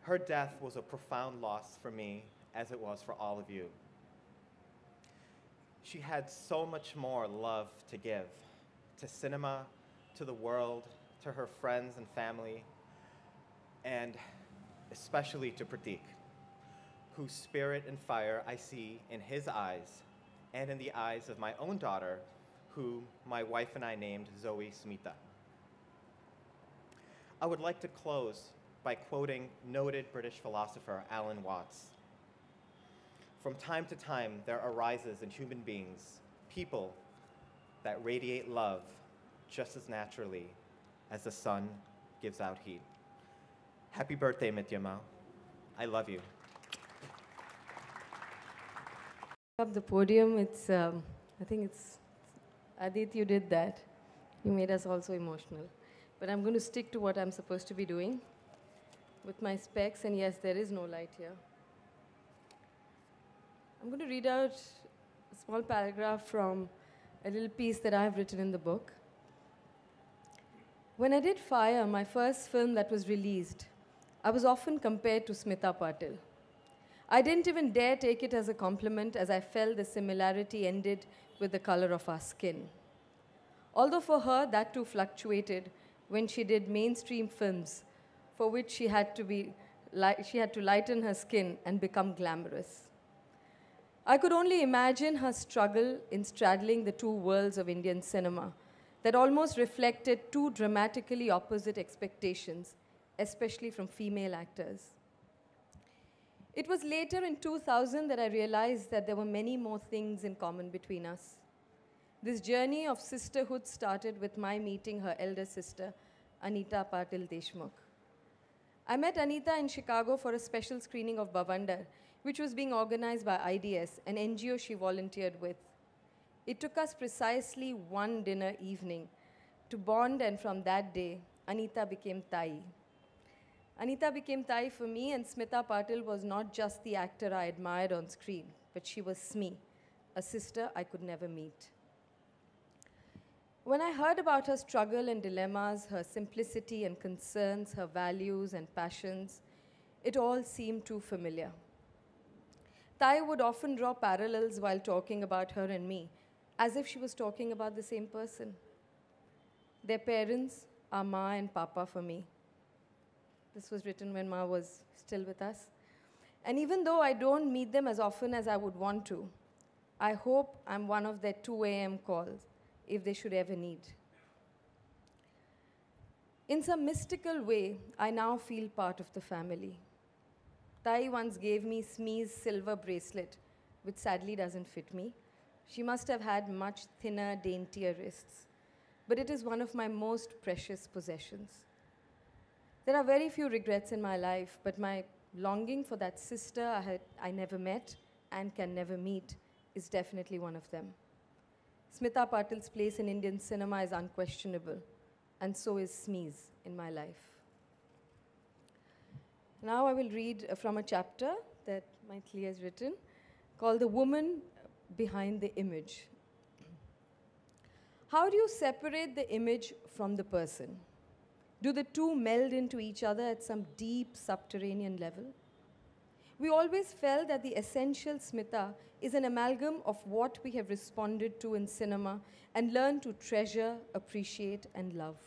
Her death was a profound loss for me, as it was for all of you. She had so much more love to give to cinema, to the world, to her friends and family, and especially to Pratik, whose spirit and fire I see in his eyes and in the eyes of my own daughter, who my wife and I named Zoe Smita. I would like to close by quoting noted British philosopher Alan Watts. From time to time, there arises in human beings people that radiate love just as naturally as the sun gives out heat. Happy birthday, Mityama. I love you. Up the podium, I think it's, Adit, you did that. You made us also emotional. But I'm going to stick to what I'm supposed to be doing with my specs, and yes, there is no light here. I'm going to read out a small paragraph from a little piece that I've written in the book. When I did Fire, my first film that was released, I was often compared to Smita Patil. I didn't even dare take it as a compliment, as I felt the similarity ended with the color of our skin. Although for her, that too fluctuated when she did mainstream films, for which she had to lighten her skin and become glamorous. I could only imagine her struggle in straddling the two worlds of Indian cinema that almost reflected two dramatically opposite expectations, especially from female actors. It was later in 2000 that I realized that there were many more things in common between us. This journey of sisterhood started with my meeting her elder sister, Anita Patil Deshmukh. I met Anita in Chicago for a special screening of Bhavandar, which was being organized by IDS, an NGO she volunteered with. It took us precisely one dinner evening to bond, and from that day, Anita became Tai. Anita became Tai for me, and Smita Patil was not just the actor I admired on screen, but she was Smee, a sister I could never meet. When I heard about her struggle and dilemmas, her simplicity and concerns, her values and passions, it all seemed too familiar. Tai would often draw parallels while talking about her and me, as if she was talking about the same person. Their parents are Ma and Papa for me. This was written when Ma was still with us. And even though I don't meet them as often as I would want to, I hope I'm one of their 2 a.m. calls, if they should ever need. In some mystical way, I now feel part of the family. Tai once gave me Smee's silver bracelet, which sadly doesn't fit me. She must have had much thinner, daintier wrists. But it is one of my most precious possessions. There are very few regrets in my life, but my longing for that sister I never met and can never meet is definitely one of them. Smita Patil's place in Indian cinema is unquestionable, and so is Smee's in my life. Now I will read from a chapter that Maithili has written called The Woman Behind the Image. How do you separate the image from the person? Do the two meld into each other at some deep subterranean level? We always felt that the essential Smita is an amalgam of what we have responded to in cinema and learned to treasure, appreciate, and love.